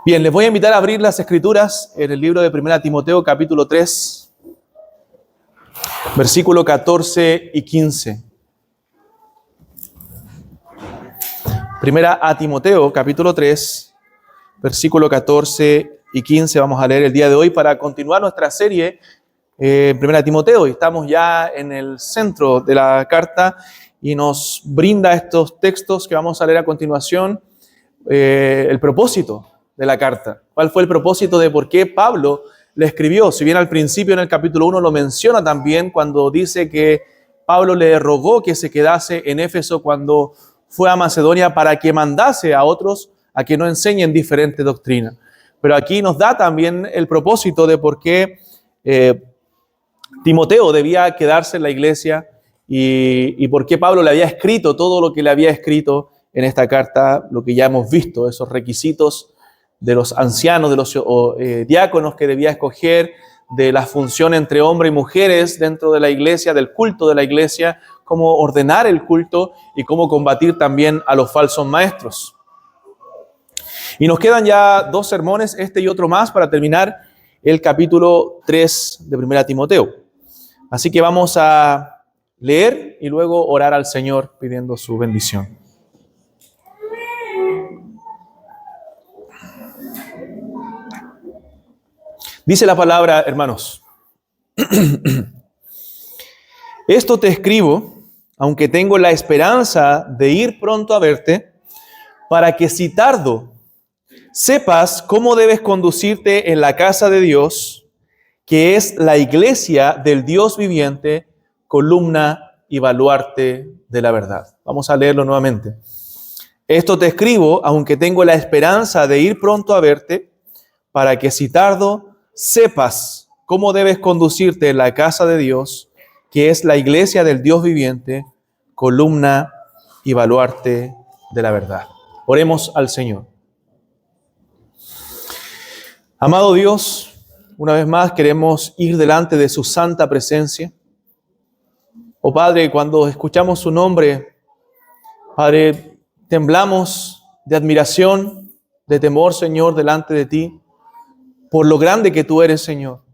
Bien, les voy a invitar a abrir las Escrituras en el libro de 1 Timoteo, capítulo 3, versículo 14 y 15. 1 Timoteo, capítulo 3, versículo 14 y 15. Vamos a leer el día de hoy para continuar nuestra serie en 1 Timoteo. Estamos ya en el centro de la carta y nos brinda estos textos que vamos a leer a continuación el propósito de la carta. ¿Cuál fue el propósito de por qué Pablo le escribió? Si bien al principio en el capítulo 1 lo menciona también cuando dice que Pablo le rogó que se quedase en Éfeso cuando fue a Macedonia para que mandase a otros a que no enseñen diferente doctrina. Pero aquí nos da también el propósito de por qué Timoteo debía quedarse en la iglesia y por qué Pablo le había escrito todo lo que le había escrito en esta carta, lo que ya hemos visto, esos requisitos de los ancianos, de los diáconos que debía escoger, de la función entre hombres y mujeres dentro de la iglesia, del culto de la iglesia, cómo ordenar el culto y cómo combatir también a los falsos maestros. Y nos quedan ya 2 sermones, este y otro más, para terminar el capítulo 3 de 1 Timoteo. Así que vamos a leer y luego orar al Señor pidiendo su bendición. Dice la palabra, hermanos, esto te escribo, aunque tengo la esperanza de ir pronto a verte, para que si tardo, sepas cómo debes conducirte en la casa de Dios, que es la iglesia del Dios viviente, columna y baluarte de la verdad. Vamos a leerlo nuevamente. Esto te escribo, aunque tengo la esperanza de ir pronto a verte, para que si tardo, sepas cómo debes conducirte en la casa de Dios, que es la iglesia del Dios viviente, columna y baluarte de la verdad. Oremos al Señor. Amado Dios, una vez más queremos ir delante de su santa presencia. Oh Padre, cuando escuchamos su nombre, Padre, temblamos de admiración, de temor, Señor, delante de ti, por lo grande que tú eres, Señor.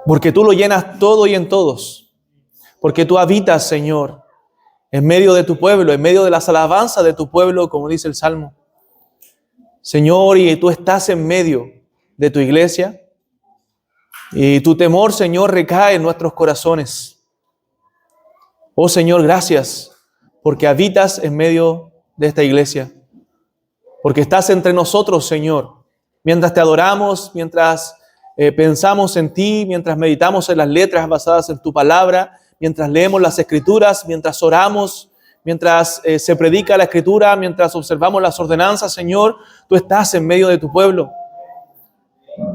Porque tú lo llenas todo y en todos. Porque tú habitas, Señor, en medio de tu pueblo, en medio de las alabanzas de tu pueblo, como dice el Salmo. Señor, y tú estás en medio de tu iglesia. Y tu temor, Señor, recae en nuestros corazones. Oh, Señor, gracias, porque habitas en medio de esta iglesia. Porque estás entre nosotros, Señor. Mientras te adoramos, mientras pensamos en ti, mientras meditamos en las letras basadas en tu palabra, mientras leemos las Escrituras, mientras oramos, mientras se predica la Escritura, mientras observamos las ordenanzas, Señor, tú estás en medio de tu pueblo.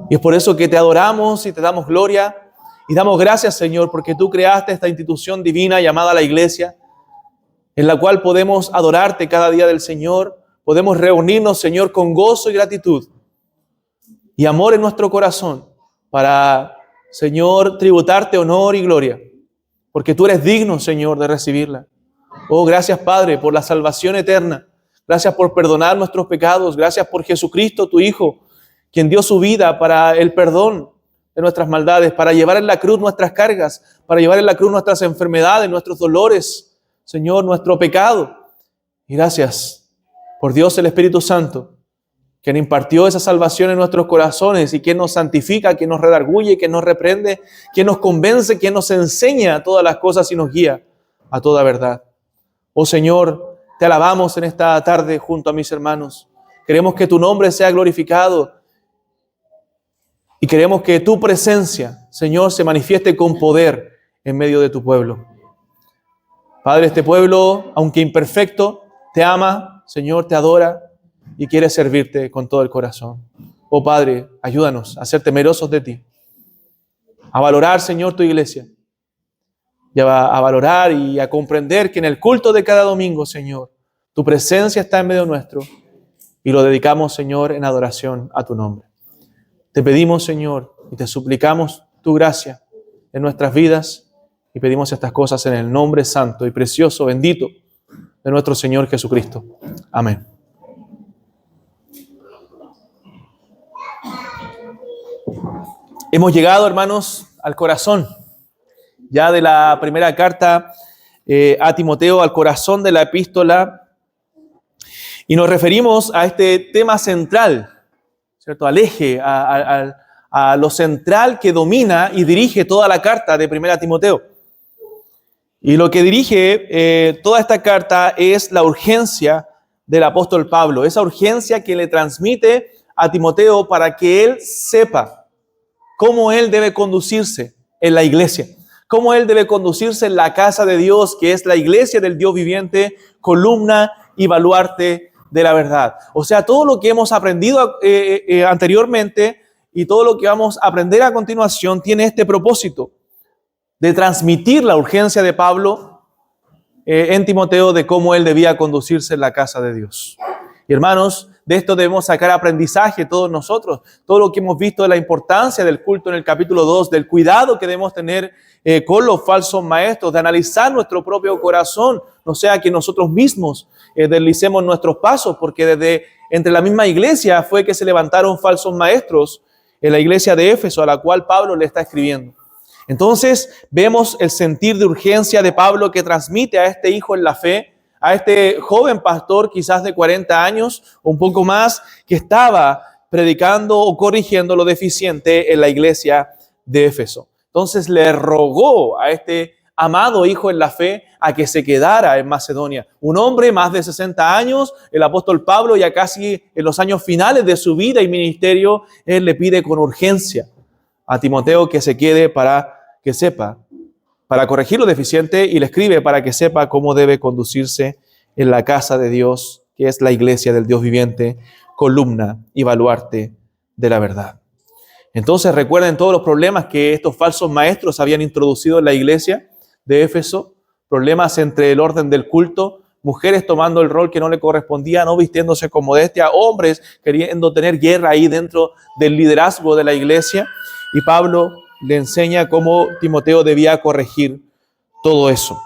Y es por eso que te adoramos y te damos gloria y damos gracias, Señor, porque tú creaste esta institución divina llamada la iglesia, en la cual podemos adorarte cada día del Señor, podemos reunirnos, Señor, con gozo y gratitud y amor en nuestro corazón para, Señor, tributarte honor y gloria, porque tú eres digno, Señor, de recibirla. Oh, gracias, Padre, por la salvación eterna. Gracias por perdonar nuestros pecados. Gracias por Jesucristo, tu Hijo, quien dio su vida para el perdón de nuestras maldades, para llevar en la cruz nuestras cargas, para llevar en la cruz nuestras enfermedades, nuestros dolores, Señor, nuestro pecado. Y gracias por Dios el Espíritu Santo, quien impartió esa salvación en nuestros corazones y quien nos santifica, quien nos redarguye, quien nos reprende, quien nos convence, quien nos enseña todas las cosas y nos guía a toda verdad. Oh Señor, te alabamos en esta tarde junto a mis hermanos. Queremos que tu nombre sea glorificado y queremos que tu presencia, Señor, se manifieste con poder en medio de tu pueblo. Padre, este pueblo, aunque imperfecto, te ama, Señor, te adora y quiere servirte con todo el corazón. Oh Padre, ayúdanos a ser temerosos de ti, a valorar, Señor, tu iglesia, y a valorar y a comprender que en el culto de cada domingo, Señor, tu presencia está en medio nuestro y lo dedicamos, Señor, en adoración a tu nombre. Te pedimos, Señor, y te suplicamos tu gracia en nuestras vidas y pedimos estas cosas en el nombre santo y precioso, bendito de nuestro Señor Jesucristo. Amén. Hemos llegado, hermanos, al corazón ya de la primera carta a Timoteo, al corazón de la epístola, y nos referimos a este tema central, ¿cierto? Al eje, a lo central que domina y dirige toda la carta de primera Timoteo. Y lo que dirige toda esta carta es la urgencia del apóstol Pablo, esa urgencia que le transmite a Timoteo para que él sepa cómo él debe conducirse en la iglesia, cómo él debe conducirse en la casa de Dios, que es la iglesia del Dios viviente, columna y baluarte de la verdad. O sea, todo lo que hemos aprendido anteriormente y todo lo que vamos a aprender a continuación tiene este propósito de transmitir la urgencia de Pablo en Timoteo de cómo él debía conducirse en la casa de Dios. Y hermanos, de esto debemos sacar aprendizaje todos nosotros. Todo lo que hemos visto de la importancia del culto en el capítulo 2, del cuidado que debemos tener con los falsos maestros, de analizar nuestro propio corazón, no sea que nosotros mismos deslicemos nuestros pasos, porque desde entre la misma iglesia fue que se levantaron falsos maestros en la iglesia de Éfeso, a la cual Pablo le está escribiendo. Entonces vemos el sentir de urgencia de Pablo que transmite a este hijo en la fe, a este joven pastor quizás de 40 años o un poco más, que estaba predicando o corrigiendo lo deficiente en la iglesia de Éfeso. Entonces le rogó a este amado hijo en la fe a que se quedara en Macedonia. Un hombre más de 60 años, el apóstol Pablo, ya casi en los años finales de su vida y ministerio, él le pide con urgencia a Timoteo que se quede para que sepa, para corregir lo deficiente, y le escribe para que sepa cómo debe conducirse en la casa de Dios, que es la iglesia del Dios viviente, columna y baluarte de la verdad. Entonces recuerden todos los problemas que estos falsos maestros habían introducido en la iglesia de Éfeso, problemas entre el orden del culto, mujeres tomando el rol que no le correspondía, no vistiéndose con modestia, hombres queriendo tener guerra ahí dentro del liderazgo de la iglesia, y Pablo le enseña cómo Timoteo debía corregir todo eso.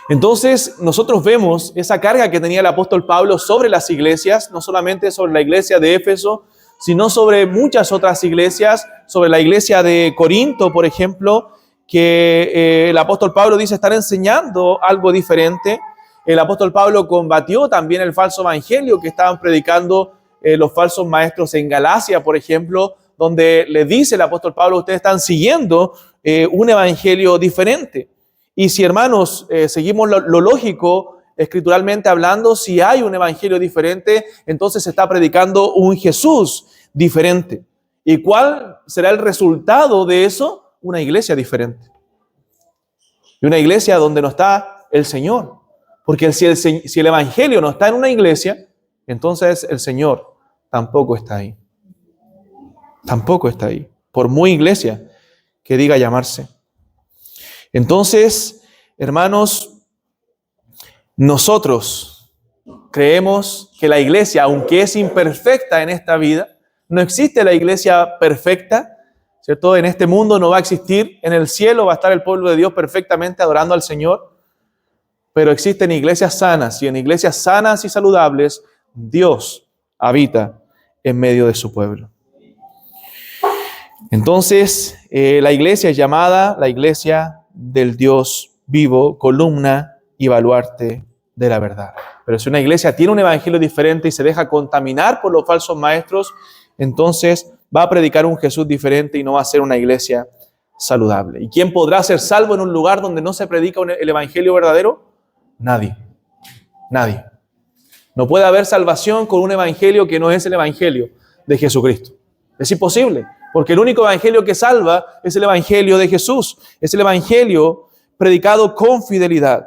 Entonces, nosotros vemos esa carga que tenía el apóstol Pablo sobre las iglesias, no solamente sobre la iglesia de Éfeso, sino sobre muchas otras iglesias, sobre la iglesia de Corinto, por ejemplo, que el apóstol Pablo dice estar enseñando algo diferente. El apóstol Pablo combatió también el falso evangelio que estaban predicando los falsos maestros en Galacia, por ejemplo, donde le dice el apóstol Pablo, ustedes están siguiendo un evangelio diferente. Y si, hermanos, seguimos lo lógico, escrituralmente hablando, si hay un evangelio diferente, entonces se está predicando un Jesús diferente. ¿Y cuál será el resultado de eso? Una iglesia diferente. Y una iglesia donde no está el Señor. Porque si el evangelio no está en una iglesia, entonces el Señor tampoco está ahí. Tampoco está ahí, por muy iglesia que diga llamarse. Entonces, hermanos, nosotros creemos que la iglesia, aunque es imperfecta en esta vida, no existe la iglesia perfecta, ¿cierto? En este mundo no va a existir, en el cielo va a estar el pueblo de Dios perfectamente adorando al Señor, pero existen iglesias sanas, y en iglesias sanas y saludables, Dios habita en medio de su pueblo. Entonces, la iglesia es llamada la iglesia del Dios vivo, columna y baluarte de la verdad. Pero si una iglesia tiene un evangelio diferente y se deja contaminar por los falsos maestros, entonces va a predicar un Jesús diferente y no va a ser una iglesia saludable. ¿Y quién podrá ser salvo en un lugar donde no se predica el evangelio verdadero? Nadie. Nadie. No puede haber salvación con un evangelio que no es el evangelio de Jesucristo. Es imposible. Porque el único evangelio que salva es el evangelio de Jesús. Es el evangelio predicado con fidelidad.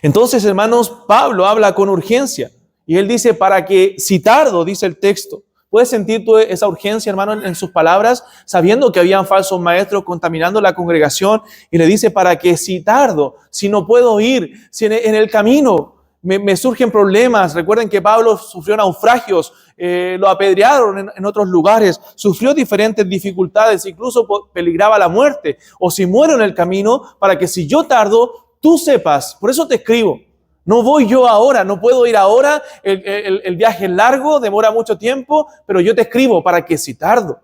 Entonces, hermanos, Pablo habla con urgencia. Y él dice, para que, si tardo, dice el texto. ¿Puedes sentir tú esa urgencia, hermano, en sus palabras? Sabiendo que habían falsos maestros contaminando la congregación. Y le dice, para que si tardo, si no puedo ir, si en el camino me surgen problemas. Recuerden que Pablo sufrió naufragios, lo apedrearon en otros lugares, sufrió diferentes dificultades, incluso peligraba la muerte. O si muero en el camino, para que si yo tardo, tú sepas. Por eso te escribo. No voy yo ahora, no puedo ir ahora, el viaje es largo, demora mucho tiempo, pero yo te escribo para que si tardo,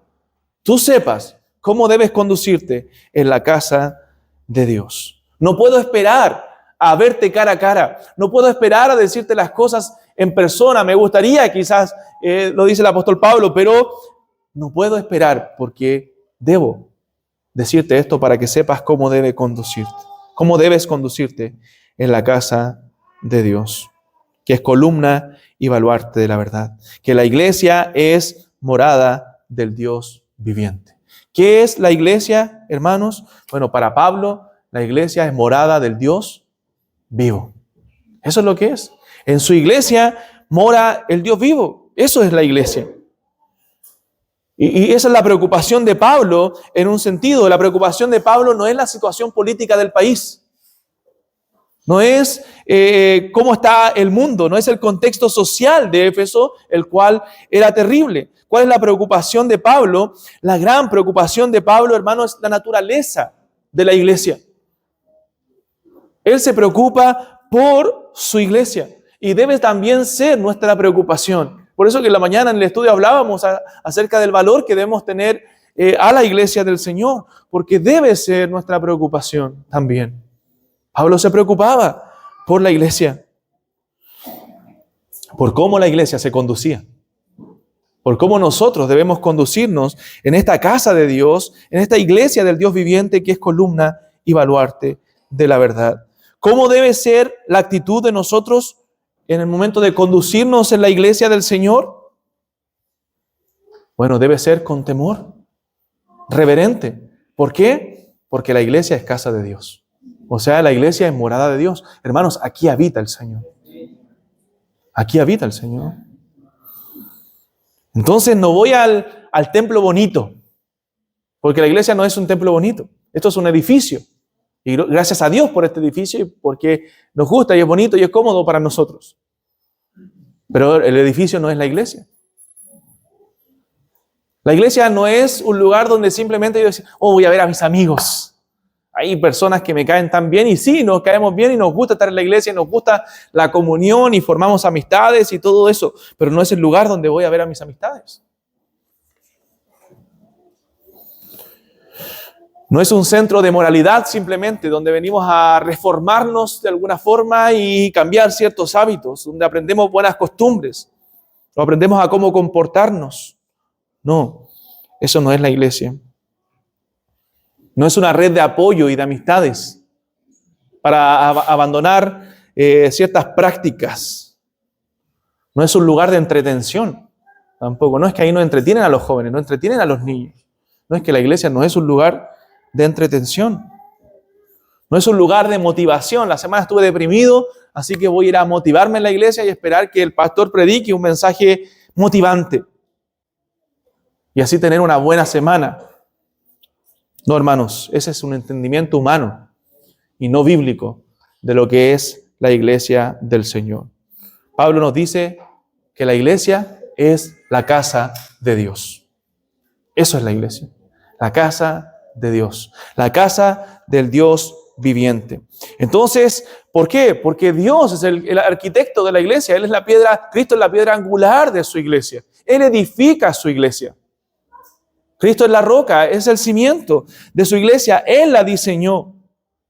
tú sepas cómo debes conducirte en la casa de Dios. No puedo esperar a verte cara a cara. No puedo esperar a decirte las cosas en persona. Me gustaría, quizás, lo dice el apóstol Pablo, pero no puedo esperar porque debo decirte esto para que sepas cómo debes conducirte en la casa de Dios, que es columna y baluarte de la verdad, que la iglesia es morada del Dios viviente. ¿Qué es la iglesia, hermanos? Bueno, para Pablo, la iglesia es morada del Dios vivo. Eso es lo que es. En su iglesia mora el Dios vivo. Eso es la iglesia. Y esa es la preocupación de Pablo en un sentido. La preocupación de Pablo no es la situación política del país. No es cómo está el mundo, no es el contexto social de Éfeso, el cual era terrible. ¿Cuál es la preocupación de Pablo? La gran preocupación de Pablo, hermano, es la naturaleza de la iglesia. Él se preocupa por su iglesia y debe también ser nuestra preocupación. Por eso que en la mañana en el estudio hablábamos acerca del valor que debemos tener a la iglesia del Señor, porque debe ser nuestra preocupación también. Pablo se preocupaba por la iglesia, por cómo la iglesia se conducía, por cómo nosotros debemos conducirnos en esta casa de Dios, en esta iglesia del Dios viviente que es columna y baluarte de la verdad. ¿Cómo debe ser la actitud de nosotros en el momento de conducirnos en la iglesia del Señor? Bueno, debe ser con temor, reverente. ¿Por qué? Porque la iglesia es casa de Dios. O sea, la iglesia es morada de Dios. Hermanos, aquí habita el Señor. Aquí habita el Señor. Entonces no voy al templo bonito, porque la iglesia no es un templo bonito. Esto es un edificio. Y gracias a Dios por este edificio y porque nos gusta y es bonito y es cómodo para nosotros. Pero el edificio no es la iglesia. La iglesia no es un lugar donde simplemente yo decir, voy a ver a mis amigos. Hay personas que me caen tan bien y sí, nos caemos bien y nos gusta estar en la iglesia, y nos gusta la comunión y formamos amistades y todo eso, pero no es el lugar donde voy a ver a mis amistades. No es un centro de moralidad simplemente, donde venimos a reformarnos de alguna forma y cambiar ciertos hábitos, donde aprendemos buenas costumbres, o aprendemos a cómo comportarnos. No, eso no es la iglesia. No es una red de apoyo y de amistades para abandonar ciertas prácticas. No es un lugar de entretención tampoco. No es que ahí no entretienen a los jóvenes, no entretienen a los niños. No es que la iglesia no es un lugar de entretención. No es un lugar de motivación. La semana estuve deprimido, así que voy a ir a motivarme en la iglesia y esperar que el pastor predique un mensaje motivante. Y así tener una buena semana. No, hermanos, ese es un entendimiento humano y no bíblico de lo que es la iglesia del Señor. Pablo nos dice que la iglesia es la casa de Dios. Eso es la iglesia, la casa de Dios, la casa del Dios viviente. Entonces, ¿por qué? Porque Dios es el arquitecto de la iglesia. Él es la piedra, Cristo es la piedra angular de su iglesia. Él edifica su iglesia. Cristo es la roca, es el cimiento de su iglesia. Él la diseñó.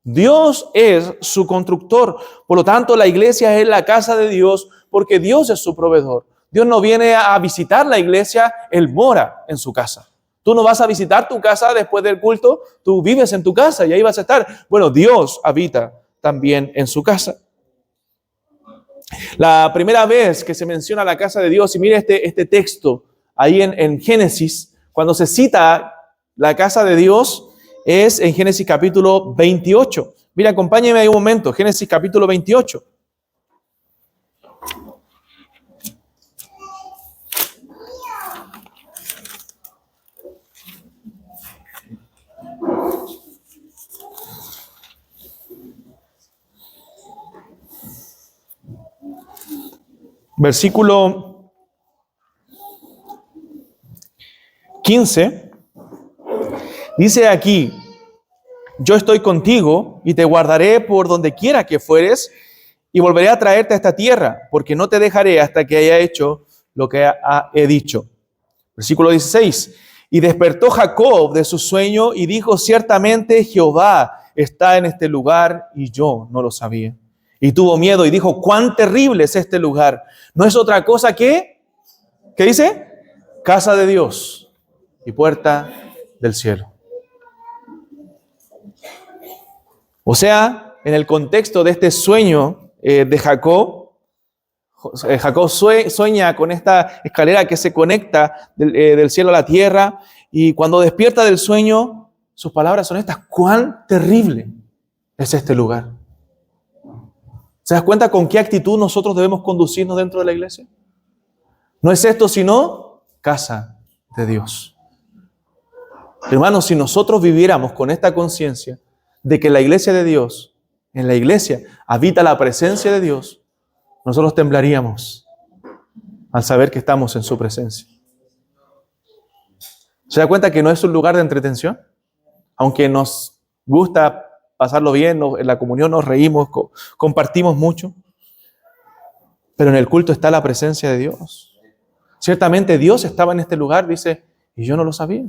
Dios es su constructor. Por lo tanto, la iglesia es la casa de Dios porque Dios es su proveedor. Dios no viene a visitar la iglesia, Él mora en su casa. Tú no vas a visitar tu casa después del culto, tú vives en tu casa y ahí vas a estar. Bueno, Dios habita también en su casa. La primera vez que se menciona la casa de Dios, y mire este texto ahí en Génesis, cuando se cita la casa de Dios, es en Génesis capítulo 28. Mira, acompáñeme ahí un momento. Génesis capítulo 28. Versículo 15. Dice aquí, yo estoy contigo y te guardaré por donde quiera que fueres y volveré a traerte a esta tierra, porque no te dejaré hasta que haya hecho lo que he dicho. Versículo 16. Y despertó Jacob de su sueño y dijo, ciertamente Jehová está en este lugar y yo no lo sabía. Y tuvo miedo y dijo, cuán terrible es este lugar. No es otra cosa que, ¿qué dice? Casa de Dios y puerta del cielo. O sea, en el contexto de este sueño de Jacob, Jacob sueña con esta escalera que se conecta del cielo a la tierra, y cuando despierta del sueño, sus palabras son estas: cuán terrible es este lugar. ¿Se das cuenta con qué actitud nosotros debemos conducirnos dentro de la iglesia? No es esto sino casa de Dios. Hermanos, si nosotros viviéramos con esta conciencia de que la iglesia de Dios, en la iglesia habita la presencia de Dios, nosotros temblaríamos al saber que estamos en su presencia. ¿Se da cuenta que no es un lugar de entretención? Aunque nos gusta pasarlo bien, en la comunión nos reímos, compartimos mucho, pero en el culto está la presencia de Dios. Ciertamente Dios estaba en este lugar, dice, y yo no lo sabía.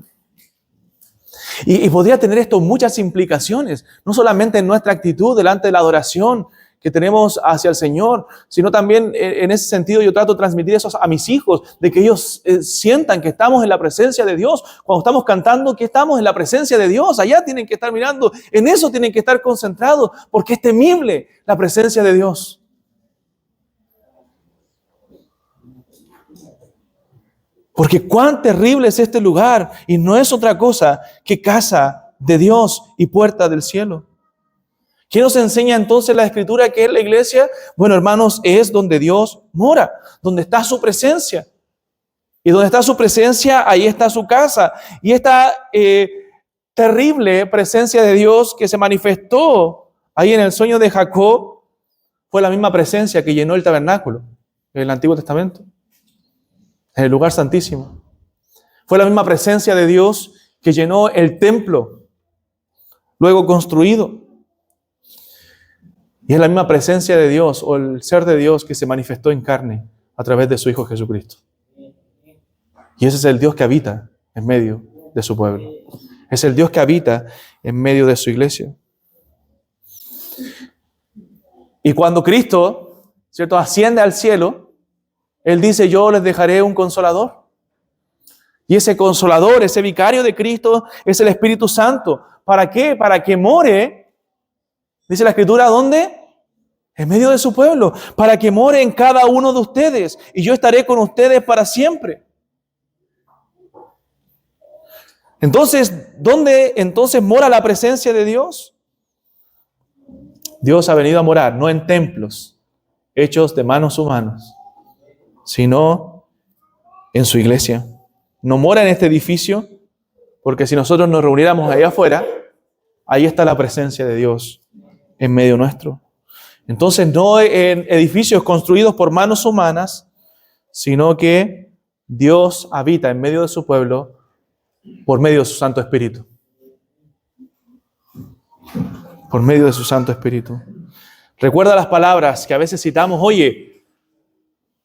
Y podría tener esto muchas implicaciones, no solamente en nuestra actitud delante de la adoración que tenemos hacia el Señor, sino también en ese sentido yo trato de transmitir eso a mis hijos, de que ellos sientan que estamos en la presencia de Dios. Cuando estamos cantando, que estamos en la presencia de Dios, allá tienen que estar mirando, en eso tienen que estar concentrados, porque es temible la presencia de Dios. Porque cuán terrible es este lugar, y no es otra cosa que casa de Dios y puerta del cielo. ¿Qué nos enseña entonces la Escritura que es la iglesia? Bueno, hermanos, es donde Dios mora, donde está su presencia. Y donde está su presencia, ahí está su casa. Y esta terrible presencia de Dios que se manifestó ahí en el sueño de Jacob fue la misma presencia que llenó el tabernáculo en el Antiguo Testamento, en el lugar santísimo. Fue la misma presencia de Dios que llenó el templo, luego construido. Y es la misma presencia de Dios, o el ser de Dios, que se manifestó en carne a través de su Hijo Jesucristo. Y ese es el Dios que habita en medio de su pueblo. Es el Dios que habita en medio de su iglesia. Y cuando Cristo, ¿cierto?, asciende al cielo, Él dice, yo les dejaré un consolador. Y ese consolador, ese vicario de Cristo, es el Espíritu Santo. ¿Para qué? Para que more, dice la Escritura, ¿dónde? En medio de su pueblo. Para que more en cada uno de ustedes. Y yo estaré con ustedes para siempre. Entonces, ¿dónde entonces mora la presencia de Dios? Dios ha venido a morar, no en templos hechos de manos humanas, sino en su iglesia. No mora en este edificio, porque si nosotros nos reuniéramos allá afuera, ahí está la presencia de Dios en medio nuestro. Entonces, no en edificios construidos por manos humanas, sino que Dios habita en medio de su pueblo por medio de su Santo Espíritu. Por medio de su Santo Espíritu. Recuerda las palabras que a veces citamos, oye,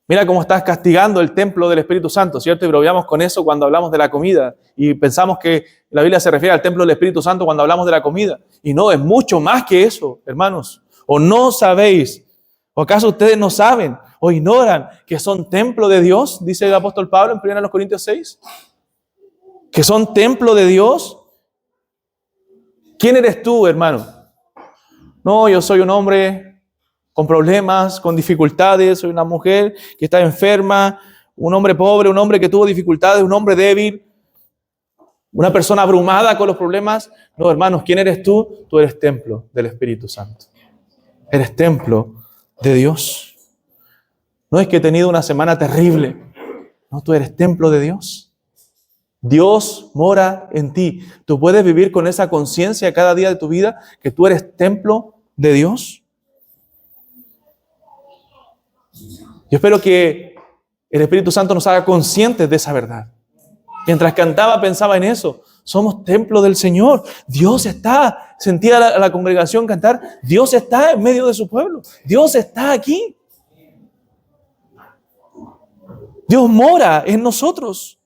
mira cómo estás castigando el templo del Espíritu Santo, ¿cierto? Y bromeamos con eso cuando hablamos de la comida. Y pensamos que la Biblia se refiere al templo del Espíritu Santo cuando hablamos de la comida. Y no, es mucho más que eso, hermanos. ¿O no sabéis? ¿O acaso ustedes no saben o ignoran que son templo de Dios? Dice el apóstol Pablo en 1 Corintios 6. ¿Que son templo de Dios? ¿Quién eres tú, hermano? No, yo soy un hombre con problemas, con dificultades, soy una mujer que está enferma, un hombre pobre, un hombre que tuvo dificultades, un hombre débil, una persona abrumada con los problemas. No, hermanos, ¿quién eres tú? Tú eres templo del Espíritu Santo. Eres templo de Dios. No es que he tenido una semana terrible. No, tú eres templo de Dios. Dios mora en ti. Tú puedes vivir con esa conciencia cada día de tu vida que tú eres templo de Dios. Yo espero que el Espíritu Santo nos haga conscientes de esa verdad. Mientras cantaba pensaba en eso. Somos templo del Señor. Dios está. Sentía a la congregación cantar. Dios está en medio de su pueblo. Dios está aquí. Dios mora en nosotros.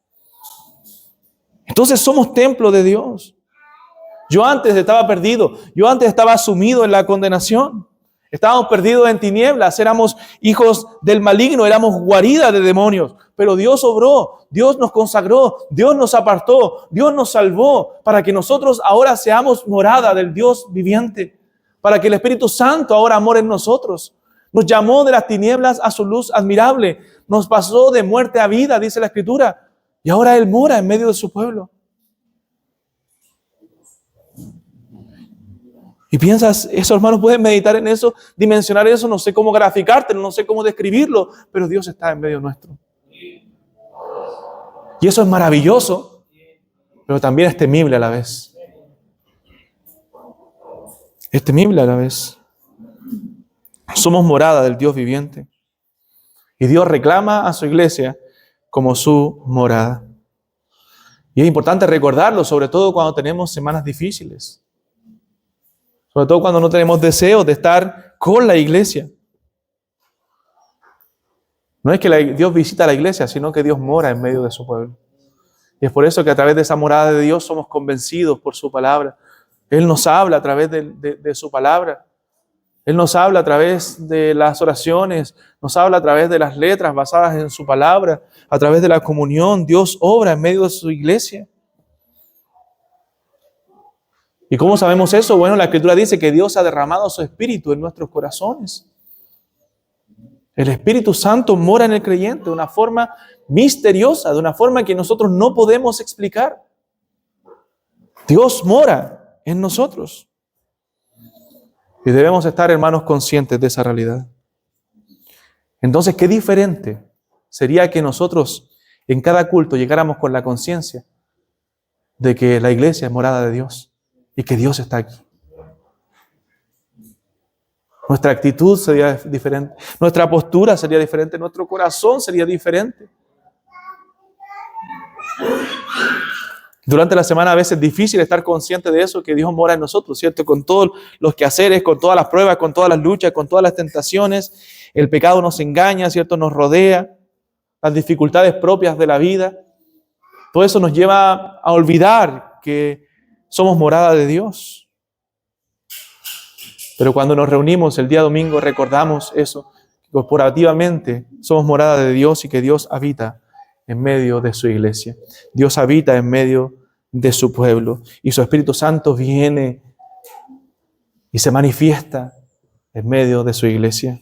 Entonces somos templo de Dios. Yo antes estaba perdido, yo antes estaba sumido en la condenación. Estábamos perdidos en tinieblas, éramos hijos del maligno, éramos guarida de demonios. Pero Dios obró, Dios nos consagró, Dios nos apartó, Dios nos salvó para que nosotros ahora seamos morada del Dios viviente, para que el Espíritu Santo ahora more en nosotros. Nos llamó de las tinieblas a su luz admirable, nos pasó de muerte a vida, dice la Escritura, y ahora Él mora en medio de su pueblo. Y piensas, eso, hermanos, pueden meditar en eso, dimensionar eso, no sé cómo graficártelo, no sé cómo describirlo, pero Dios está en medio nuestro. Y eso es maravilloso, pero también es temible a la vez. Es temible a la vez. Somos morada del Dios viviente. Y Dios reclama a su iglesia como su morada. Y es importante recordarlo, sobre todo cuando tenemos semanas difíciles. Sobre todo cuando no tenemos deseos de estar con la iglesia. No es que Dios visita a la iglesia, sino que Dios mora en medio de su pueblo. Y es por eso que a través de esa morada de Dios somos convencidos por su palabra. Él nos habla a través de su palabra. Él nos habla a través de las oraciones, nos habla a través de las letras basadas en su palabra, a través de la comunión. Dios obra en medio de su iglesia. ¿Y cómo sabemos eso? Bueno, la Escritura dice que Dios ha derramado su Espíritu en nuestros corazones. El Espíritu Santo mora en el creyente de una forma misteriosa, de una forma que nosotros no podemos explicar. Dios mora en nosotros. Y debemos estar, hermanos, conscientes de esa realidad. Entonces, qué diferente sería que nosotros en cada culto llegáramos con la conciencia de que la iglesia es morada de Dios. Y que Dios está aquí. Nuestra actitud sería diferente, nuestra postura sería diferente, nuestro corazón sería diferente. Durante la semana a veces es difícil estar consciente de eso, que Dios mora en nosotros, ¿cierto? Con todos los quehaceres, con todas las pruebas, con todas las luchas, con todas las tentaciones, el pecado nos engaña, ¿cierto? Nos rodea, las dificultades propias de la vida. Todo eso nos lleva a olvidar que somos morada de Dios. Pero cuando nos reunimos el día domingo recordamos eso, corporativamente somos morada de Dios y que Dios habita en medio de su iglesia. Dios habita en medio de su pueblo y su Espíritu Santo viene y se manifiesta en medio de su iglesia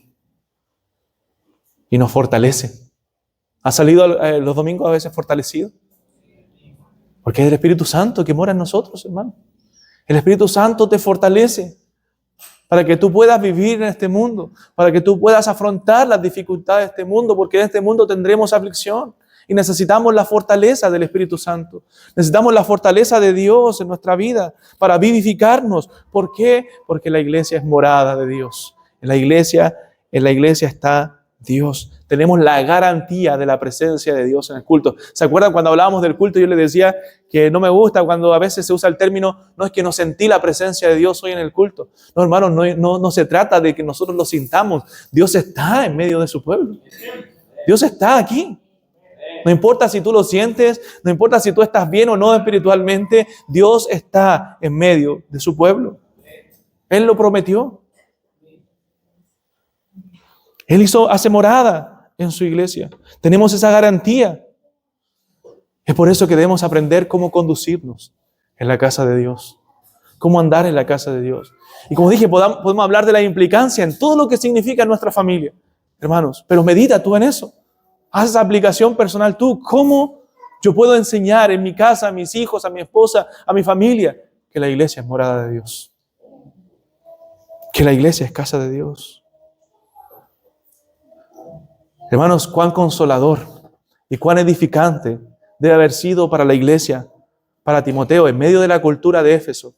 y nos fortalece. ¿Ha salido los domingos a veces fortalecido? Porque es el Espíritu Santo que mora en nosotros, hermano. El Espíritu Santo te fortalece para que tú puedas vivir en este mundo, para que tú puedas afrontar las dificultades de este mundo, porque en este mundo tendremos aflicción y necesitamos la fortaleza del Espíritu Santo. Necesitamos la fortaleza de Dios en nuestra vida para vivificarnos. ¿Por qué? Porque la iglesia es morada de Dios. En la iglesia está Dios. Tenemos la garantía de la presencia de Dios en el culto. ¿Se acuerdan cuando hablábamos del culto? Yo les decía que no me gusta cuando a veces se usa el término, no es que no sentí la presencia de Dios hoy en el culto. No, hermanos, no se trata de que nosotros lo sintamos. Dios está en medio de su pueblo. Dios está aquí. No importa si tú lo sientes, no importa si tú estás bien o no espiritualmente, Dios está en medio de su pueblo. Él lo prometió. Él hace morada en su iglesia. Tenemos esa garantía. Es por eso que debemos aprender cómo conducirnos en la casa de Dios. Cómo andar en la casa de Dios. Y como dije, podemos hablar de la implicancia en todo lo que significa nuestra familia. Hermanos, pero medita tú en eso. Haz esa aplicación personal tú. ¿Cómo yo puedo enseñar en mi casa, a mis hijos, a mi esposa, a mi familia, que la iglesia es morada de Dios? Que la iglesia es casa de Dios. Hermanos, cuán consolador y cuán edificante debe haber sido para la iglesia, para Timoteo, en medio de la cultura de Éfeso,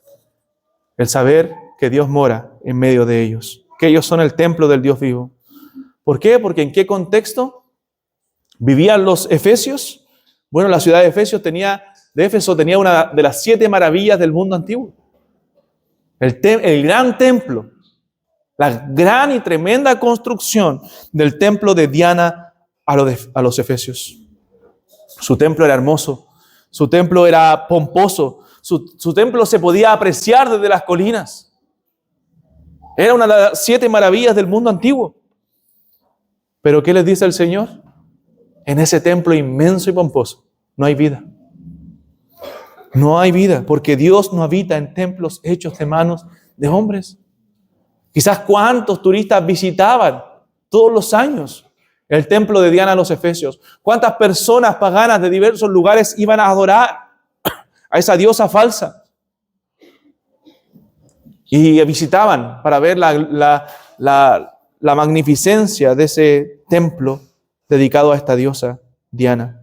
el saber que Dios mora en medio de ellos, que ellos son el templo del Dios vivo. ¿Por qué? Porque ¿en qué contexto vivían los efesios? Bueno, la ciudad de Éfeso tenía una de las 7 maravillas del mundo antiguo. El gran templo. La gran y tremenda construcción del templo de Diana a los efesios. Su templo era hermoso, Su templo era pomposo. Su templo se podía apreciar desde las colinas. Era una de las 7 maravillas del mundo antiguo. Pero ¿qué les dice el Señor? En ese templo inmenso y pomposo no hay vida. No hay vida, porque Dios no habita en templos hechos de manos de hombres. Quizás cuántos turistas visitaban todos los años el templo de Diana a los Efesios. Cuántas personas paganas de diversos lugares iban a adorar a esa diosa falsa. Y visitaban para ver la magnificencia de ese templo dedicado a esta diosa Diana.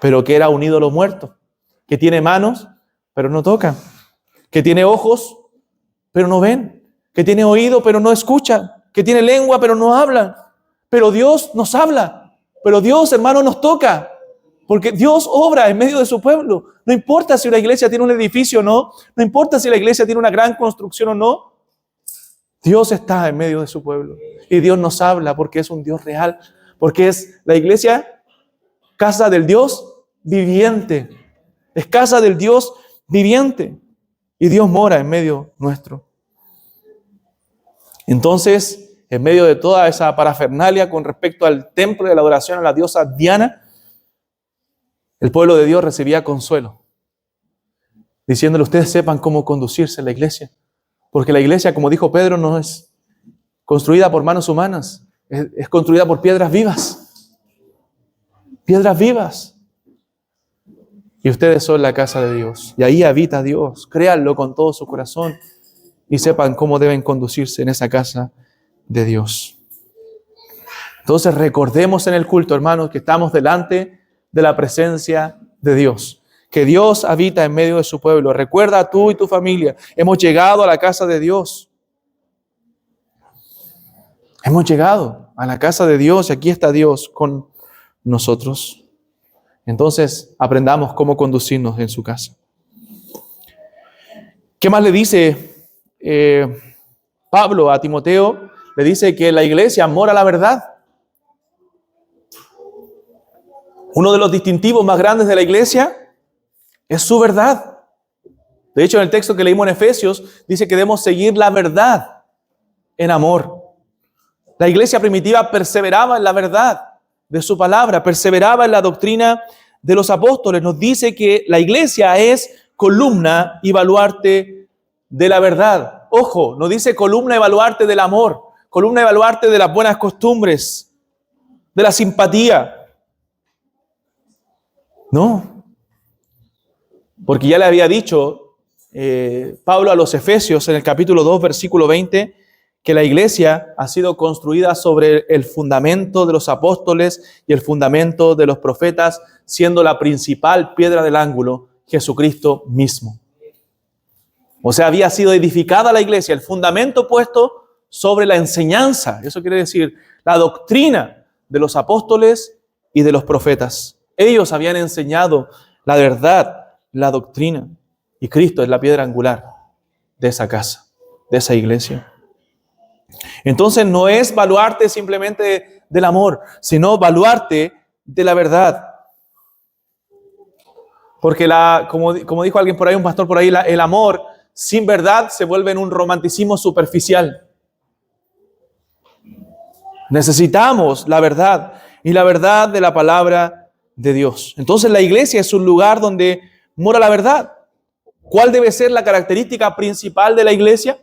Pero que era un ídolo muerto, que tiene manos, pero no tocan, que tiene ojos, pero no ven, que tiene oído, pero no escuchan, que tiene lengua, pero no hablan. Pero Dios nos habla, pero Dios, hermano, nos toca, porque Dios obra en medio de su pueblo. No importa si una iglesia tiene un edificio o no, no importa si la iglesia tiene una gran construcción o no, Dios está en medio de su pueblo. Y Dios nos habla porque es un Dios real, porque es la iglesia, casa del Dios viviente. Es casa del Dios viviente. Y Dios mora en medio nuestro. Entonces, en medio de toda esa parafernalia con respecto al templo de la adoración a la diosa Diana, el pueblo de Dios recibía consuelo, diciéndole: ustedes sepan cómo conducirse en la iglesia. Porque la iglesia, como dijo Pedro, no es construida por manos humanas, es construida por piedras vivas. Piedras vivas. Y ustedes son la casa de Dios. Y ahí habita Dios. Créanlo con todo su corazón y sepan cómo deben conducirse en esa casa de Dios. Entonces recordemos en el culto, hermanos, que estamos delante de la presencia de Dios. Que Dios habita en medio de su pueblo. Recuerda, tú y tu familia, hemos llegado a la casa de Dios. Hemos llegado a la casa de Dios y aquí está Dios con nosotros. Entonces, aprendamos cómo conducirnos en su casa. ¿Qué más le dice Pablo a Timoteo? Le dice que la iglesia mora la verdad. Uno de los distintivos más grandes de la iglesia es su verdad. De hecho, en el texto que leímos en Efesios, dice que debemos seguir la verdad en amor. La iglesia primitiva perseveraba en la verdad de su palabra, perseveraba en la doctrina de los apóstoles. Nos dice que la iglesia es columna y baluarte de la verdad. Ojo, no dice columna y baluarte del amor, columna y baluarte de las buenas costumbres, de la simpatía. No, porque ya le había dicho Pablo a los Efesios en el capítulo 2, versículo 20, que la iglesia ha sido construida sobre el fundamento de los apóstoles y el fundamento de los profetas, siendo la principal piedra del ángulo Jesucristo mismo. O sea, había sido edificada la iglesia, el fundamento puesto sobre la enseñanza, eso quiere decir la doctrina de los apóstoles y de los profetas. Ellos habían enseñado la verdad, la doctrina, y Cristo es la piedra angular de esa casa, de esa iglesia. Entonces no es baluarte simplemente del amor, sino baluarte de la verdad. Porque como dijo alguien por ahí, un pastor por ahí, el amor sin verdad se vuelve en un romanticismo superficial. Necesitamos la verdad y la verdad de la palabra de Dios. Entonces la iglesia es un lugar donde mora la verdad. ¿Cuál debe ser la característica principal de la iglesia?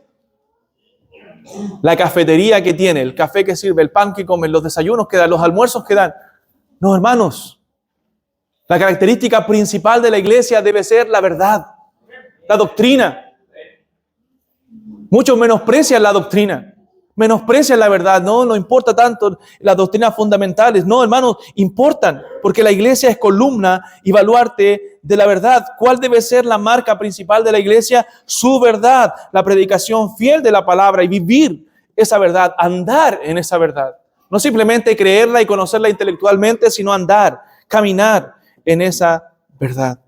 La cafetería que tiene, el café que sirve, el pan que comen, los desayunos que dan, los almuerzos que dan. No, hermanos. La característica principal de la iglesia debe ser la verdad, la doctrina. Muchos menosprecian la doctrina, menosprecian la verdad. No importa tanto las doctrinas fundamentales. No, hermanos, importan, porque la iglesia es columna y baluarte de la verdad. ¿Cuál debe ser la marca principal de la iglesia? Su verdad, la predicación fiel de la palabra y vivir esa verdad, andar en esa verdad. No simplemente creerla y conocerla intelectualmente, sino andar, caminar en esa verdad.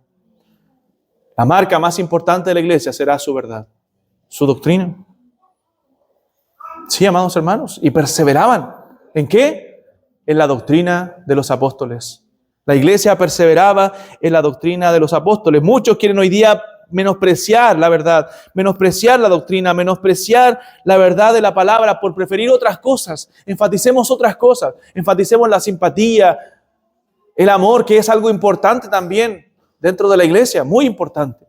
La marca más importante de la iglesia será su verdad, su doctrina. Sí, amados hermanos, y perseveraban. ¿En qué? En la doctrina de los apóstoles, La iglesia perseveraba en la doctrina de los apóstoles. Muchos quieren hoy día menospreciar la verdad, menospreciar la doctrina, menospreciar la verdad de la palabra por preferir otras cosas. Enfaticemos otras cosas, enfaticemos la simpatía, el amor, que es algo importante también dentro de la iglesia, muy importante.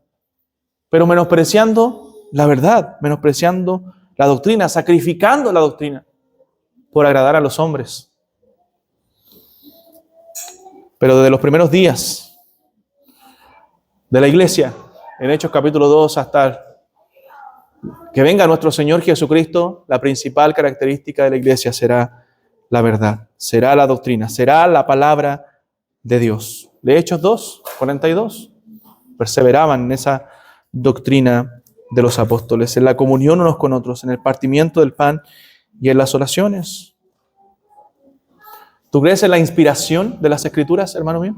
Pero menospreciando la verdad, menospreciando la doctrina, sacrificando la doctrina por agradar a los hombres. Pero desde los primeros días de la iglesia, en Hechos capítulo 2 hasta que venga nuestro Señor Jesucristo, la principal característica de la iglesia será la verdad, será la doctrina, será la palabra de Dios. De Hechos 2, 42, perseveraban en esa doctrina de los apóstoles, en la comunión unos con otros, en el partimiento del pan y en las oraciones. ¿Tú crees en la inspiración de las Escrituras, hermano mío?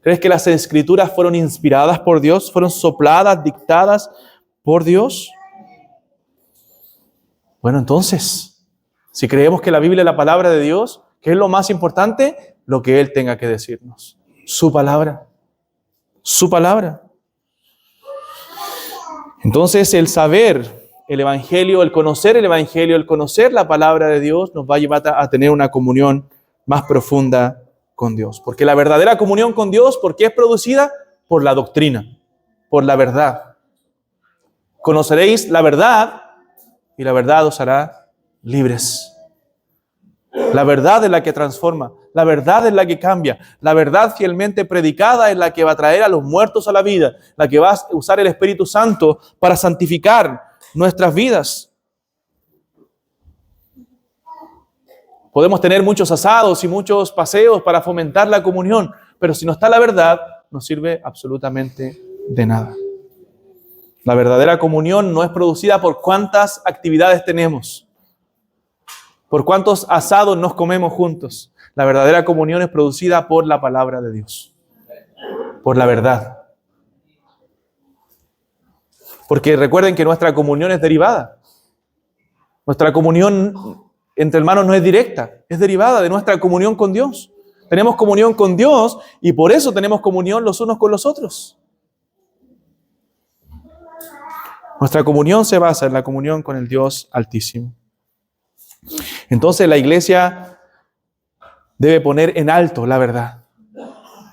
¿Crees que las Escrituras fueron inspiradas por Dios? ¿Fueron sopladas, dictadas por Dios? Bueno, entonces, si creemos que la Biblia es la palabra de Dios, ¿qué es lo más importante? Lo que Él tenga que decirnos. Su palabra. Su palabra. Entonces, el saber el Evangelio, el conocer la palabra de Dios, nos va a llevar a tener una comunión más profunda con Dios. Porque la verdadera comunión con Dios, ¿por qué es producida? Por la doctrina, por la verdad. Conoceréis la verdad y la verdad os hará libres. La verdad es la que transforma, la verdad es la que cambia, la verdad fielmente predicada es la que va a traer a los muertos a la vida, la que va a usar el Espíritu Santo para santificar nuestras vidas. Podemos tener muchos asados y muchos paseos para fomentar la comunión, pero si no está la verdad, no sirve absolutamente de nada. La verdadera comunión no es producida por cuántas actividades tenemos, por cuántos asados nos comemos juntos. La verdadera comunión es producida por la palabra de Dios, por la verdad. Porque recuerden que nuestra comunión es derivada. Nuestra comunión entre hermanos no es directa, es derivada de nuestra comunión con Dios. Tenemos comunión con Dios y por eso tenemos comunión los unos con los otros. Nuestra comunión se basa en la comunión con el Dios Altísimo. Entonces la iglesia debe poner en alto la verdad.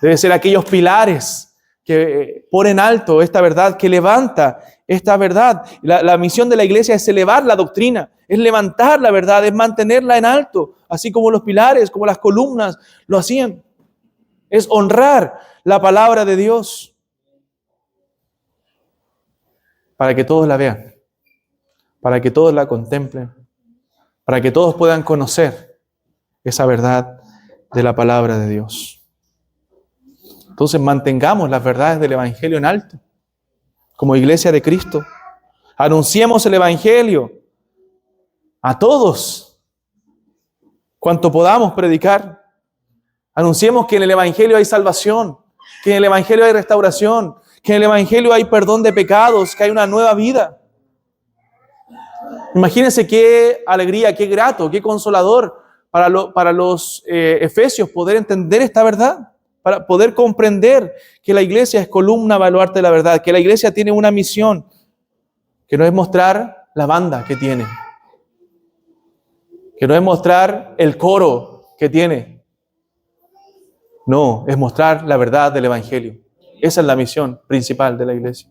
Debe ser aquellos pilares que ponen alto esta verdad, que levanta esta verdad. La misión de la iglesia es elevar la doctrina, es levantar la verdad, es mantenerla en alto, así como los pilares, como las columnas lo hacían. Es honrar la palabra de Dios para que todos la vean, para que todos la contemplen, para que todos puedan conocer esa verdad de la palabra de Dios. Entonces mantengamos las verdades del Evangelio en alto, como iglesia de Cristo. Anunciemos el Evangelio a todos, cuanto podamos predicar. Anunciemos que en el Evangelio hay salvación, que en el Evangelio hay restauración, que en el Evangelio hay perdón de pecados, que hay una nueva vida. Imagínense qué alegría, qué grato, qué consolador para los efesios poder entender esta verdad, para poder comprender que la iglesia es columna baluarte de la verdad, que la iglesia tiene una misión, que no es mostrar la banda que tiene, que no es mostrar el coro que tiene, no, es mostrar la verdad del Evangelio. Esa es la misión principal de la iglesia.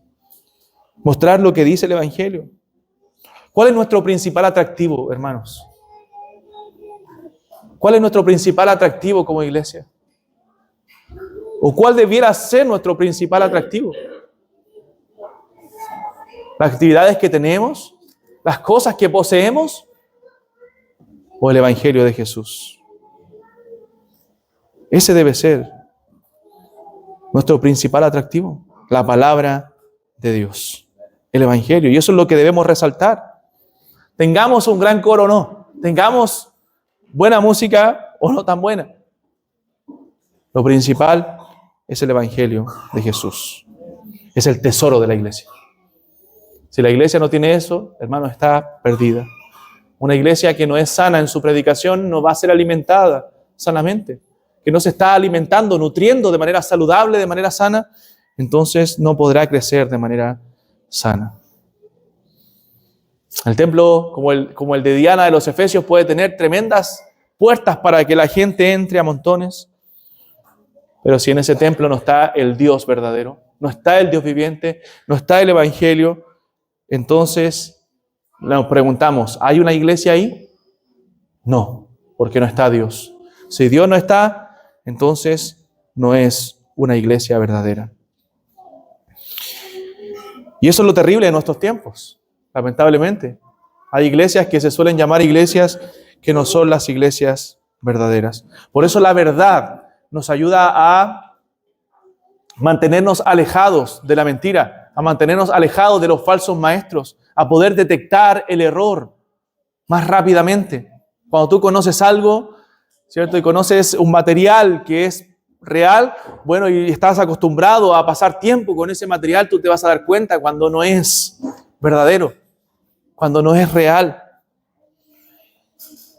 Mostrar lo que dice el Evangelio. ¿Cuál es nuestro principal atractivo, hermanos? ¿Cuál es nuestro principal atractivo como iglesia? ¿O cuál debiera ser nuestro principal atractivo? ¿Las actividades que tenemos? ¿Las cosas que poseemos? ¿O el Evangelio de Jesús? Ese debe ser nuestro principal atractivo, la palabra de Dios, el Evangelio. Y eso es lo que debemos resaltar. Tengamos un gran coro o no, tengamos buena música o no tan buena. Lo principal es el Evangelio de Jesús. Es el tesoro de la iglesia. Si la iglesia no tiene eso, hermano, está perdida. Una iglesia que no es sana en su predicación no va a ser alimentada sanamente. que no se está alimentando, nutriendo de manera saludable, de manera sana, entonces no podrá crecer de manera sana. El templo, como el de Diana de los Efesios, puede tener tremendas puertas para que la gente entre a montones, pero si en ese templo no está el Dios verdadero, no está el Dios viviente, no está el Evangelio, entonces nos preguntamos, ¿hay una iglesia ahí? No, porque no está Dios. Si Dios no está, entonces no es una iglesia verdadera. Y eso es lo terrible de nuestros tiempos, lamentablemente. Hay iglesias que se suelen llamar iglesias que no son las iglesias verdaderas. Por eso la verdad nos ayuda a mantenernos alejados de la mentira, a mantenernos alejados de los falsos maestros, a poder detectar el error más rápidamente. Cuando tú conoces algo, ¿cierto? Y conoces un material que es real, bueno, y estás acostumbrado a pasar tiempo con ese material, tú te vas a dar cuenta cuando no es verdadero, cuando no es real.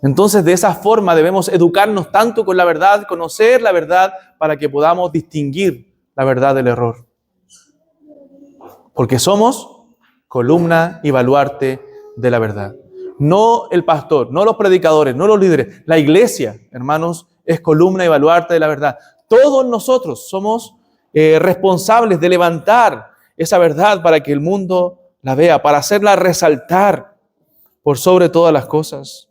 Entonces, de esa forma debemos educarnos tanto con la verdad, conocer la verdad, para que podamos distinguir la verdad del error. Porque somos columna y baluarte de la verdad. No el pastor, no los predicadores, no los líderes. La iglesia, hermanos, es columna y baluarte de la verdad. Todos nosotros somos responsables de levantar esa verdad para que el mundo la vea, para hacerla resaltar por sobre todas las cosas.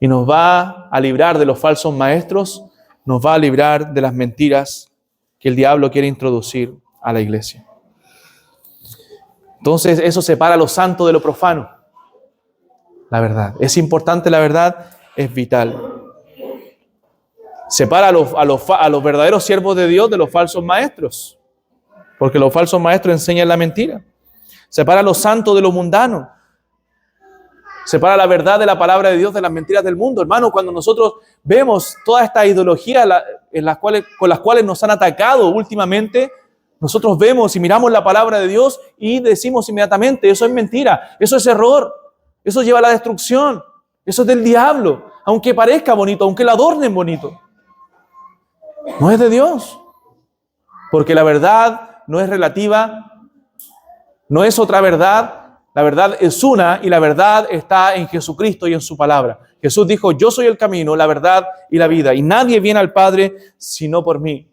Y nos va a librar de los falsos maestros, nos va a librar de las mentiras que el diablo quiere introducir a la iglesia. Entonces eso separa lo santo de lo profano. La verdad. Es importante la verdad, es vital. Separa a los verdaderos siervos de Dios de los falsos maestros. Porque los falsos maestros enseñan la mentira. Separa lo santo de lo mundano. Separa la verdad de la palabra de Dios de las mentiras del mundo. Hermano, cuando nosotros vemos toda esta ideología con las cuales nos han atacado últimamente, nosotros vemos y miramos la palabra de Dios y decimos inmediatamente, eso es mentira, eso es error, eso lleva a la destrucción, eso es del diablo, aunque parezca bonito, aunque lo adornen bonito. No es de Dios, porque la verdad no es relativa, no es otra verdad. La verdad es una y la verdad está en Jesucristo y en su palabra. Jesús dijo, yo soy el camino, la verdad y la vida, y nadie viene al Padre sino por mí.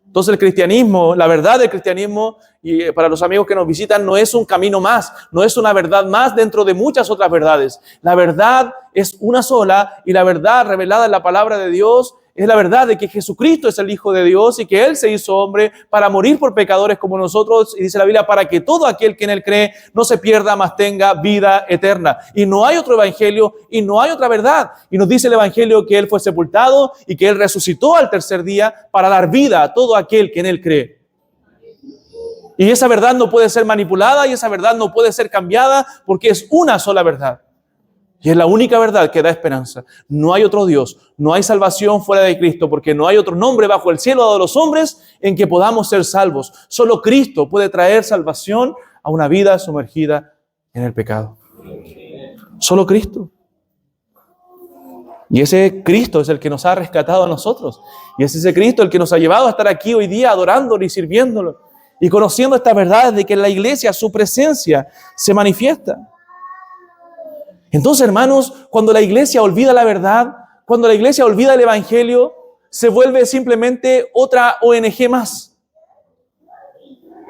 Entonces el cristianismo, la verdad del cristianismo, y para los amigos que nos visitan, no es un camino más, no es una verdad más dentro de muchas otras verdades. La verdad es una sola y la verdad revelada en la palabra de Dios es la verdad de que Jesucristo es el Hijo de Dios y que Él se hizo hombre para morir por pecadores como nosotros, y dice la Biblia, para que todo aquel que en Él cree no se pierda, mas tenga vida eterna. Y no hay otro evangelio y no hay otra verdad. Y nos dice el evangelio que Él fue sepultado y que Él resucitó al tercer día para dar vida a todo aquel que en Él cree. Y esa verdad no puede ser manipulada y esa verdad no puede ser cambiada porque es una sola verdad. Y es la única verdad que da esperanza. No hay otro Dios, no hay salvación fuera de Cristo, porque no hay otro nombre bajo el cielo dado a los hombres en que podamos ser salvos. Solo Cristo puede traer salvación a una vida sumergida en el pecado. Solo Cristo. Y ese Cristo es el que nos ha rescatado a nosotros. Y es ese Cristo el que nos ha llevado a estar aquí hoy día adorándolo y sirviéndolo. Y conociendo estas verdades de que en la iglesia su presencia se manifiesta. Entonces, hermanos, cuando la iglesia olvida la verdad, cuando la iglesia olvida el evangelio, se vuelve simplemente otra ONG más.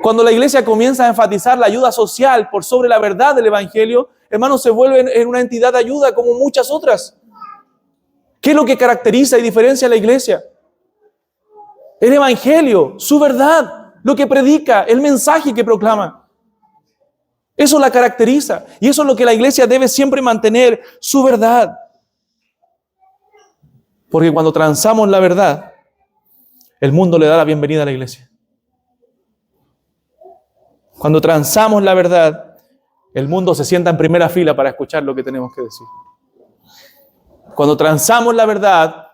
Cuando la iglesia comienza a enfatizar la ayuda social por sobre la verdad del evangelio, hermanos, se vuelve en una entidad de ayuda como muchas otras. ¿Qué es lo que caracteriza y diferencia a la iglesia? El evangelio, su verdad, lo que predica, el mensaje que proclama. Eso la caracteriza y eso es lo que la iglesia debe siempre mantener, su verdad. Porque cuando transamos la verdad, el mundo le da la bienvenida a la iglesia. Cuando transamos la verdad, el mundo se sienta en primera fila para escuchar lo que tenemos que decir. Cuando transamos la verdad,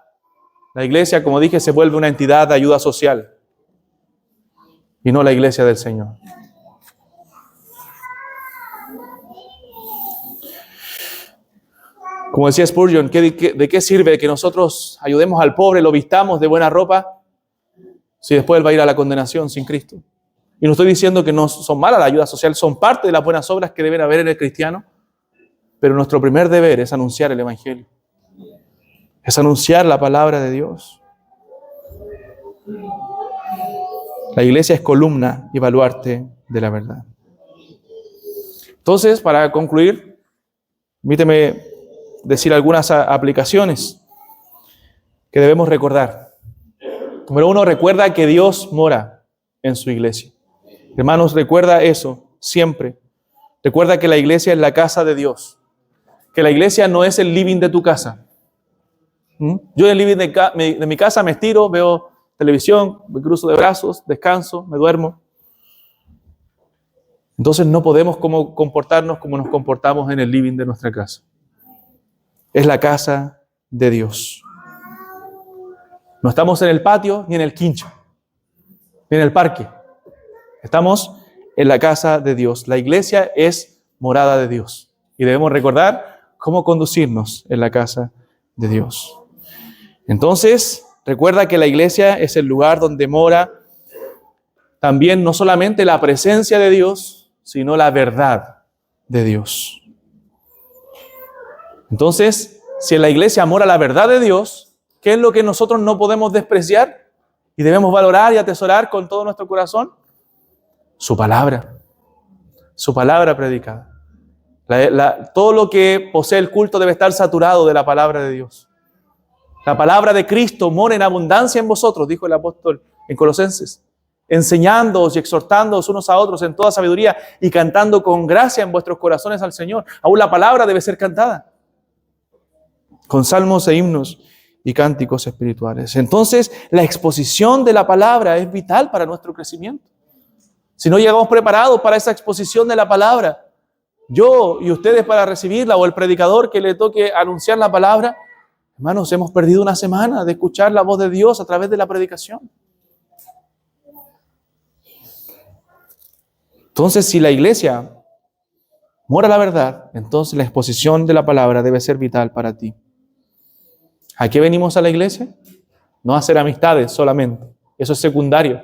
la iglesia, como dije, se vuelve una entidad de ayuda social y no la iglesia del Señor. Como decía Spurgeon, ¿de qué sirve que nosotros ayudemos al pobre, lo vistamos de buena ropa, si después él va a ir a la condenación sin Cristo? Y no estoy diciendo que no son malas la ayuda social, son parte de las buenas obras que deben haber en el cristiano, pero nuestro primer deber es anunciar el Evangelio, es anunciar la palabra de Dios. La iglesia es columna y baluarte de la verdad. Entonces, para concluir, permíteme decir algunas aplicaciones que debemos recordar. Número 1, recuerda que Dios mora en su iglesia. Hermanos, recuerda eso siempre. Recuerda que la iglesia es la casa de Dios. Que la iglesia no es el living de tu casa. Yo en el living de mi casa me estiro, veo televisión, me cruzo de brazos, descanso, me duermo. Entonces no podemos comportarnos como nos comportamos en el living de nuestra casa. Es la casa de Dios. No estamos en el patio ni en el quincho, ni en el parque. Estamos en la casa de Dios. La iglesia es morada de Dios. Y debemos recordar cómo conducirnos en la casa de Dios. Entonces, recuerda que la iglesia es el lugar donde mora también no solamente la presencia de Dios, sino la verdad de Dios. Entonces, si en la iglesia mora la verdad de Dios, ¿qué es lo que nosotros no podemos despreciar y debemos valorar y atesorar con todo nuestro corazón? Su palabra predicada. Todo lo que posee el culto debe estar saturado de la palabra de Dios. La palabra de Cristo mora en abundancia en vosotros, dijo el apóstol en Colosenses, enseñándoos y exhortándoos unos a otros en toda sabiduría y cantando con gracia en vuestros corazones al Señor. Aún la palabra debe ser cantada con salmos e himnos y cánticos espirituales. Entonces, la exposición de la palabra es vital para nuestro crecimiento. Si no llegamos preparados para esa exposición de la palabra, yo y ustedes para recibirla, o el predicador que le toque anunciar la palabra, hermanos, hemos perdido una semana de escuchar la voz de Dios a través de la predicación. Entonces, si la iglesia mora la verdad, entonces la exposición de la palabra debe ser vital para ti. ¿A qué venimos a la iglesia? No a hacer amistades solamente. Eso es secundario.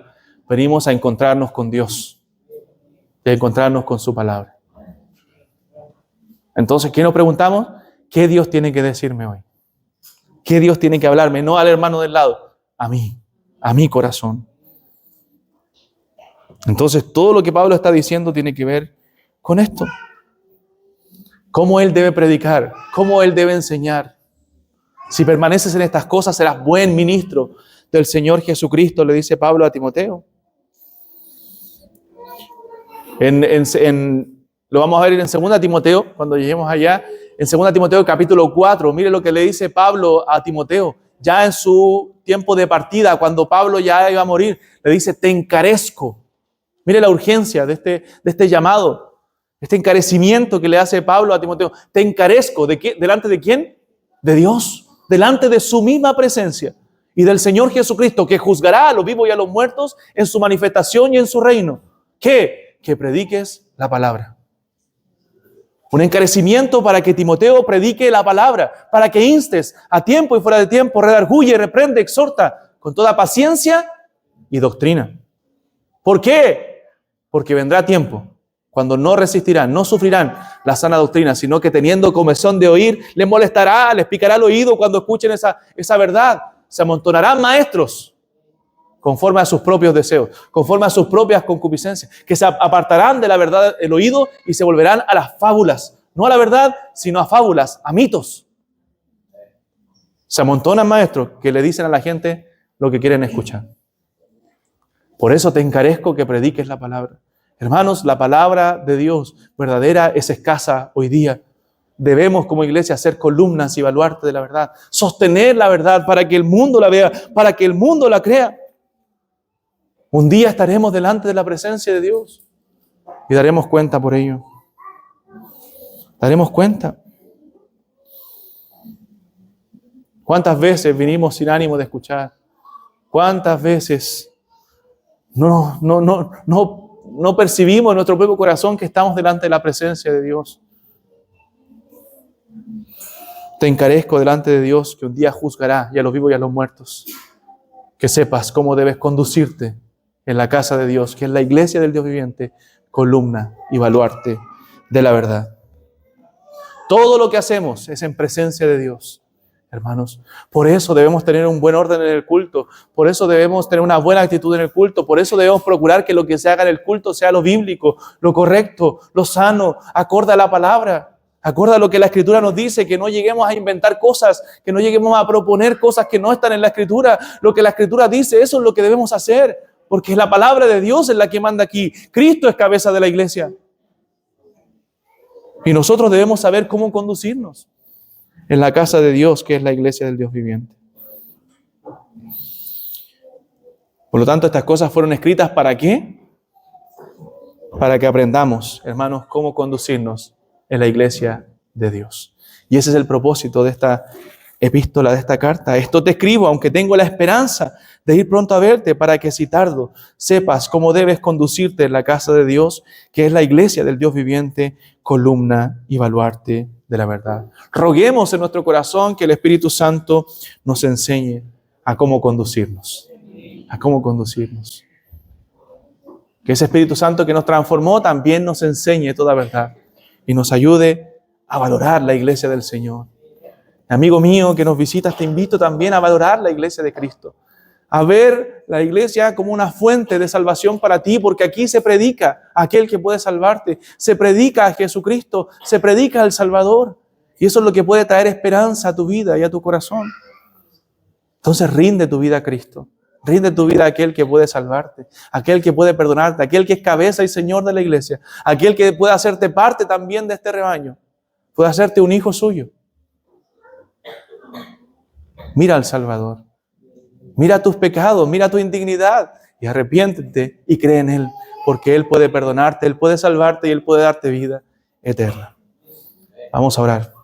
Venimos a encontrarnos con Dios y a encontrarnos con su palabra. Entonces, ¿qué nos preguntamos? ¿Qué Dios tiene que decirme hoy? ¿Qué Dios tiene que hablarme? No al hermano del lado, a mí, a mi corazón. Entonces, todo lo que Pablo está diciendo tiene que ver con esto. Cómo él debe predicar, cómo él debe enseñar. Si permaneces en estas cosas, serás buen ministro del Señor Jesucristo, le dice Pablo a Timoteo. Lo vamos a ver en 2 Timoteo, cuando lleguemos allá. En 2 Timoteo capítulo 4, mire lo que le dice Pablo a Timoteo. Ya en su tiempo de partida, cuando Pablo ya iba a morir, le dice, te encarezco. Mire la urgencia de este llamado, este encarecimiento que le hace Pablo a Timoteo. Te encarezco, ¿de qué? ¿Delante de quién? De Dios, delante de su misma presencia y del Señor Jesucristo, que juzgará a los vivos y a los muertos en su manifestación y en su reino. ¿Qué? Que prediques la palabra. Un encarecimiento para que Timoteo predique la palabra, para que instes a tiempo y fuera de tiempo, redarguye, reprende, exhorta con toda paciencia y doctrina. ¿Por qué? Porque vendrá tiempo cuando no resistirán, no sufrirán la sana doctrina, sino que teniendo comezón de oír, les molestará, les picará el oído cuando escuchen esa verdad. Se amontonarán maestros conforme a sus propios deseos, conforme a sus propias concupiscencias, que se apartarán de la verdad el oído y se volverán a las fábulas, no a la verdad, sino a fábulas, a mitos. Se amontonan maestros que le dicen a la gente lo que quieren escuchar. Por eso te encarezco que prediques la palabra. Hermanos, la palabra de Dios verdadera es escasa hoy día. Debemos como iglesia ser columnas y baluarte de la verdad, sostener la verdad para que el mundo la vea, para que el mundo la crea. Un día estaremos delante de la presencia de Dios y daremos cuenta por ello. Daremos cuenta. ¿Cuántas veces vinimos sin ánimo de escuchar? ¿Cuántas veces no percibimos en nuestro propio corazón que estamos delante de la presencia de Dios? te encarezco delante de Dios, que un día juzgará y a los vivos y a los muertos, que sepas cómo debes conducirte en la casa de Dios, que es la iglesia del Dios viviente, columna y baluarte de la verdad. Todo lo que hacemos es en presencia de Dios, hermanos. Por eso debemos tener un buen orden en el culto, por eso debemos tener una buena actitud en el culto, por eso debemos procurar que lo que se haga en el culto sea lo bíblico, lo correcto, lo sano, acorde a la palabra. Acorde a lo que la Escritura nos dice, que no lleguemos a inventar cosas, que no lleguemos a proponer cosas que no están en la Escritura. Lo que la Escritura dice, eso es lo que debemos hacer, porque la palabra de Dios es la que manda aquí. Cristo es cabeza de la iglesia. Y nosotros debemos saber cómo conducirnos en la casa de Dios, que es la iglesia del Dios viviente. Por lo tanto, estas cosas fueron escritas ¿para qué? Para que aprendamos, hermanos, cómo conducirnos en la iglesia de Dios. Y ese es el propósito de esta epístola, de esta carta. Esto te escribo, aunque tengo la esperanza de ir pronto a verte, para que si tardo sepas cómo debes conducirte en la casa de Dios, que es la iglesia del Dios viviente, columna y baluarte de la verdad. Roguemos en nuestro corazón que el Espíritu Santo nos enseñe a cómo conducirnos. A cómo conducirnos. Que ese Espíritu Santo que nos transformó también nos enseñe toda verdad y nos ayude a valorar la iglesia del Señor. Amigo mío que nos visitas, te invito también a valorar la iglesia de Cristo, a ver la iglesia como una fuente de salvación para ti, porque aquí se predica a aquel que puede salvarte, se predica a Jesucristo, se predica al Salvador, y eso es lo que puede traer esperanza a tu vida y a tu corazón. Entonces rinde tu vida a Cristo, rinde tu vida a aquel que puede salvarte, aquel que puede perdonarte, aquel que es cabeza y Señor de la iglesia, aquel que puede hacerte parte también de este rebaño, puede hacerte un hijo suyo. Mira al Salvador, mira tus pecados, mira tu indignidad y arrepiéntete y cree en Él, porque Él puede perdonarte, Él puede salvarte y Él puede darte vida eterna. Vamos a orar.